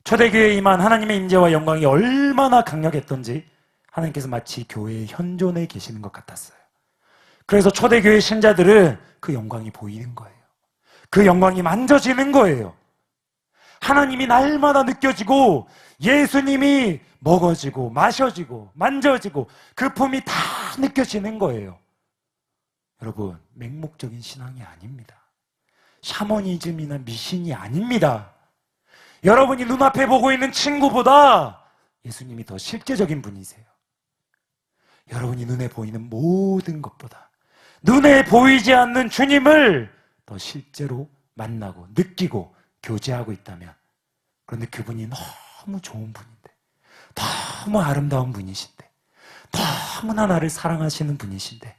초대교회에 임한 하나님의 임재와 영광이 얼마나 강력했던지 하나님께서 마치 교회의 현존에 계시는 것 같았어요. 그래서 초대교회 신자들은 그 영광이 보이는 거예요. 그 영광이 만져지는 거예요. 하나님이 날마다 느껴지고 예수님이 먹어지고 마셔지고 만져지고 그 품이 다 느껴지는 거예요. 여러분, 맹목적인 신앙이 아닙니다. 샤머니즘이나 미신이 아닙니다. 여러분이 눈앞에 보고 있는 친구보다 예수님이 더 실제적인 분이세요. 여러분이 눈에 보이는 모든 것보다 눈에 보이지 않는 주님을 더 실제로 만나고 느끼고 교제하고 있다면, 그런데 그분이 너무 좋은 분인데, 너무 아름다운 분이신데, 너무나 나를 사랑하시는 분이신데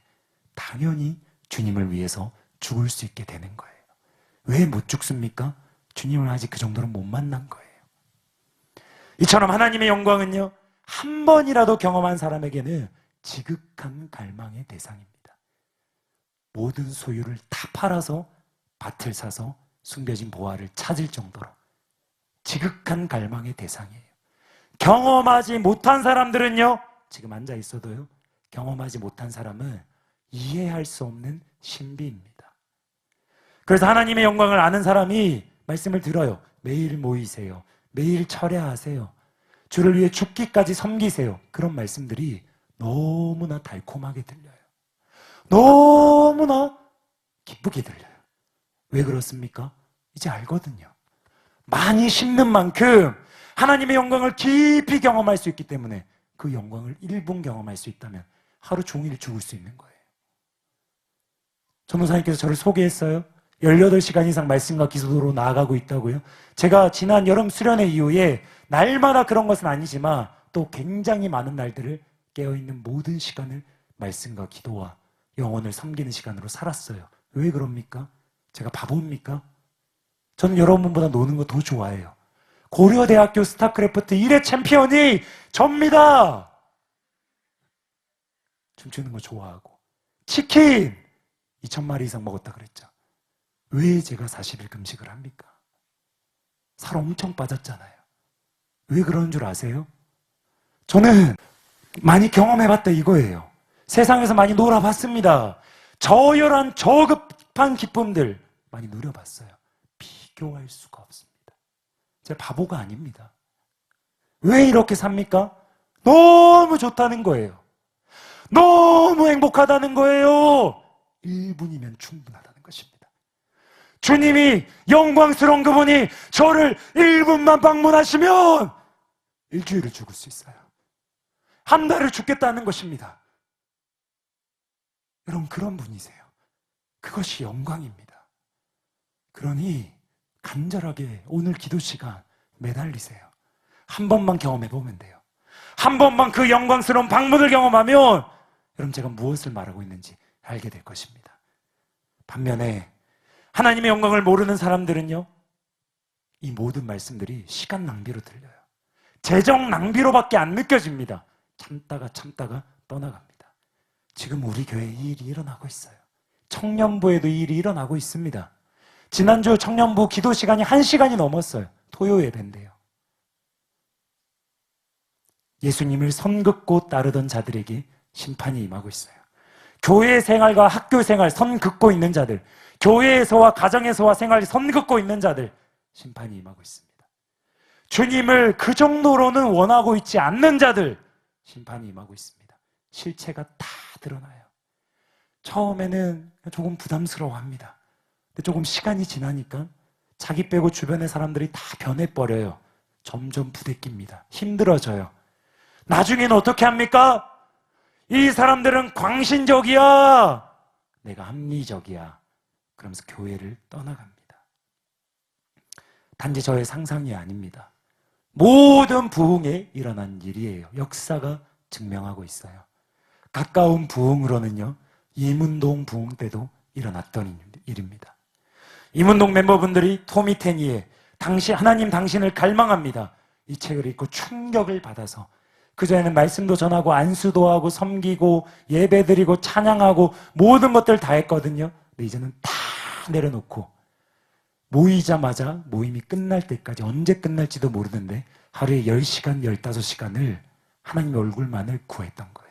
당연히 주님을 위해서 죽을 수 있게 되는 거예요. 왜 못 죽습니까? 주님을 아직 그 정도로 못 만난 거예요. 이처럼 하나님의 영광은요, 한 번이라도 경험한 사람에게는 지극한 갈망의 대상입니다. 모든 소유를 다 팔아서 밭을 사서 숨겨진 보화를 찾을 정도로 지극한 갈망의 대상이에요. 경험하지 못한 사람들은요, 지금 앉아 있어도요, 경험하지 못한 사람은 이해할 수 없는 신비입니다. 그래서 하나님의 영광을 아는 사람이 말씀을 들어요. 매일 모이세요. 매일 철야하세요. 주를 위해 죽기까지 섬기세요. 그런 말씀들이 너무나 달콤하게 들려요. 너무나 기쁘게 들려요. 왜 그렇습니까? 이제 알거든요. 많이 심는 만큼 하나님의 영광을 깊이 경험할 수 있기 때문에 그 영광을 1분 경험할 수 있다면 하루 종일 죽을 수 있는 거예요. 전도사님께서 저를 소개했어요. 18시간 이상 말씀과 기도로 나아가고 있다고요. 제가 지난 여름 수련회 이후에 날마다 그런 것은 아니지만 또 굉장히 많은 날들을 깨어있는 모든 시간을 말씀과 기도와 영혼을 섬기는 시간으로 살았어요. 왜 그럽니까? 제가 바보입니까? 저는 여러분보다 노는 거 더 좋아해요. 고려대학교 스타크래프트 1회 챔피언이 접니다. 춤추는 거 좋아하고 치킨 2,000마리 이상 먹었다 그랬죠. 왜 제가 40일 금식을 합니까? 살 엄청 빠졌잖아요. 왜 그러는 줄 아세요? 저는 많이 경험해봤다 이거예요. 세상에서 많이 놀아봤습니다. 저열한 저급한 기쁨들 많이 누려봤어요. 비교할 수가 없습니다. 제가 바보가 아닙니다. 왜 이렇게 삽니까? 너무 좋다는 거예요. 너무 행복하다는 거예요. 1분이면 충분하다는 것입니다. 주님이 영광스러운 그분이 저를 1분만 방문하시면 일주일을 죽을 수 있어요. 한 달을 죽겠다는 것입니다. 여러분, 그런 분이세요. 그것이 영광입니다. 그러니 간절하게 오늘 기도 시간 매달리세요. 한 번만 경험해보면 돼요. 한 번만 그 영광스러운 방문을 경험하면 여러분, 제가 무엇을 말하고 있는지 알게 될 것입니다. 반면에 하나님의 영광을 모르는 사람들은요, 이 모든 말씀들이 시간 낭비로 들려요. 재정 낭비로밖에 안 느껴집니다. 참다가 떠나갑니다. 지금 우리 교회에 이 일이 일어나고 있어요. 청년부에도 이 일이 일어나고 있습니다. 지난주 청년부 기도 시간이 1시간이 넘었어요. 토요 예배인데요. 예수님을 선긋고 따르던 자들에게 심판이 임하고 있어요. 교회 생활과 학교 생활 선긋고 있는 자들, 교회에서와 가정에서와 생활 선긋고 있는 자들, 심판이 임하고 있습니다. 주님을 그 정도로는 원하고 있지 않는 자들, 심판이 임하고 있습니다. 실체가 다 드러나요. 처음에는 조금 부담스러워합니다. 근데 조금 시간이 지나니까 자기 빼고 주변의 사람들이 다 변해버려요. 점점 부대낍니다. 힘들어져요. 나중에는 어떻게 합니까? 이 사람들은 광신적이야, 내가 합리적이야, 그러면서 교회를 떠나갑니다. 단지 저의 상상이 아닙니다. 모든 부흥에 일어난 일이에요. 역사가 증명하고 있어요. 가까운 부흥으로는요, 이문동 부흥 때도 일어났던 일입니다. 이문동 멤버분들이 토미 테니의 하나님 당신을 갈망합니다, 이 책을 읽고 충격을 받아서 그전에는 말씀도 전하고 안수도 하고 섬기고 예배드리고 찬양하고 모든 것들 다 했거든요. 근데 이제는 다 내려놓고 모이자마자 모임이 끝날 때까지, 언제 끝날지도 모르는데 하루에 10시간, 15시간을 하나님의 얼굴만을 구했던 거예요.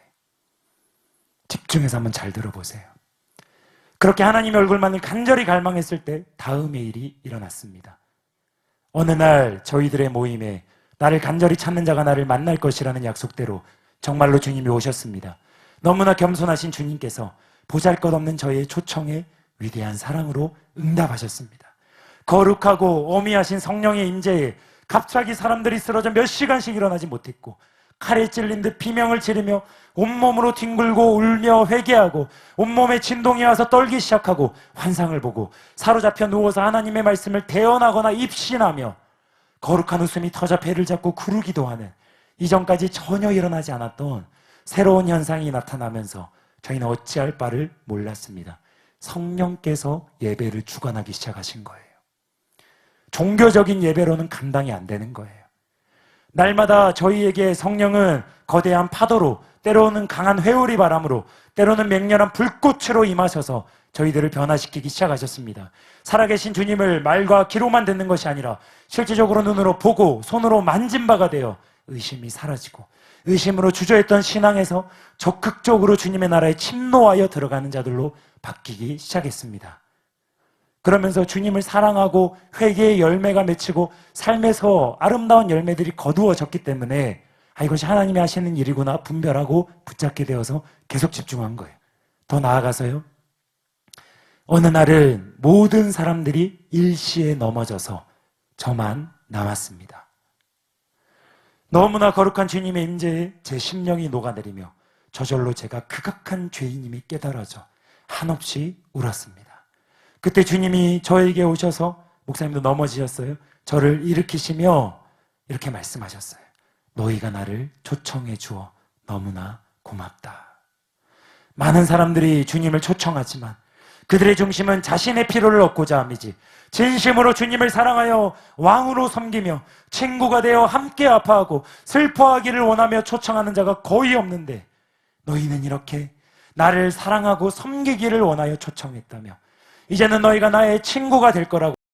집중해서 한번 잘 들어보세요. 그렇게 하나님의 얼굴만을 간절히 갈망했을 때 다음의 일이 일어났습니다. 어느 날 저희들의 모임에 나를 간절히 찾는 자가 나를 만날 것이라는 약속대로 정말로 주님이 오셨습니다. 너무나 겸손하신 주님께서 보잘것없는 저희의 초청에 위대한 사랑으로 응답하셨습니다. 거룩하고 어미하신 성령의 임재에 갑자기 사람들이 쓰러져 몇 시간씩 일어나지 못했고, 칼에 찔린 듯 비명을 지르며 온몸으로 뒹굴고 울며 회개하고 온몸에 진동이 와서 떨기 시작하고 환상을 보고 사로잡혀 누워서 하나님의 말씀을 대언하거나 입신하며 거룩한 웃음이 터져 배를 잡고 구르기도 하는, 이전까지 전혀 일어나지 않았던 새로운 현상이 나타나면서 저희는 어찌할 바를 몰랐습니다. 성령께서 예배를 주관하기 시작하신 거예요. 종교적인 예배로는 감당이 안 되는 거예요. 날마다 저희에게 성령은 거대한 파도로, 때로는 강한 회오리 바람으로, 때로는 맹렬한 불꽃으로 임하셔서 저희들을 변화시키기 시작하셨습니다. 살아계신 주님을 말과 귀로만 듣는 것이 아니라 실제적으로 눈으로 보고 손으로 만진 바가 되어 의심이 사라지고, 의심으로 주저했던 신앙에서 적극적으로 주님의 나라에 침노하여 들어가는 자들로 바뀌기 시작했습니다. 그러면서 주님을 사랑하고 회개의 열매가 맺히고 삶에서 아름다운 열매들이 거두어졌기 때문에 이것이 하나님이 하시는 일이구나 분별하고 붙잡게 되어서 계속 집중한 거예요. 더 나아가서요, 어느 날은 모든 사람들이 일시에 넘어져서 저만 남았습니다. 너무나 거룩한 주님의 임재에 제 심령이 녹아내리며 저절로 제가 극악한 죄인임이 깨달아져 한없이 울었습니다. 그때 주님이 저에게 오셔서, 목사님도 넘어지셨어요, 저를 일으키시며 이렇게 말씀하셨어요. 너희가 나를 초청해 주어 너무나 고맙다. 많은 사람들이 주님을 초청하지만 그들의 중심은 자신의 필요를 얻고자 함이지, 진심으로 주님을 사랑하여 왕으로 섬기며 친구가 되어 함께 아파하고 슬퍼하기를 원하며 초청하는 자가 거의 없는데, 너희는 이렇게 나를 사랑하고 섬기기를 원하여 초청했다며 이제는 너희가 나의 친구가 될 거라고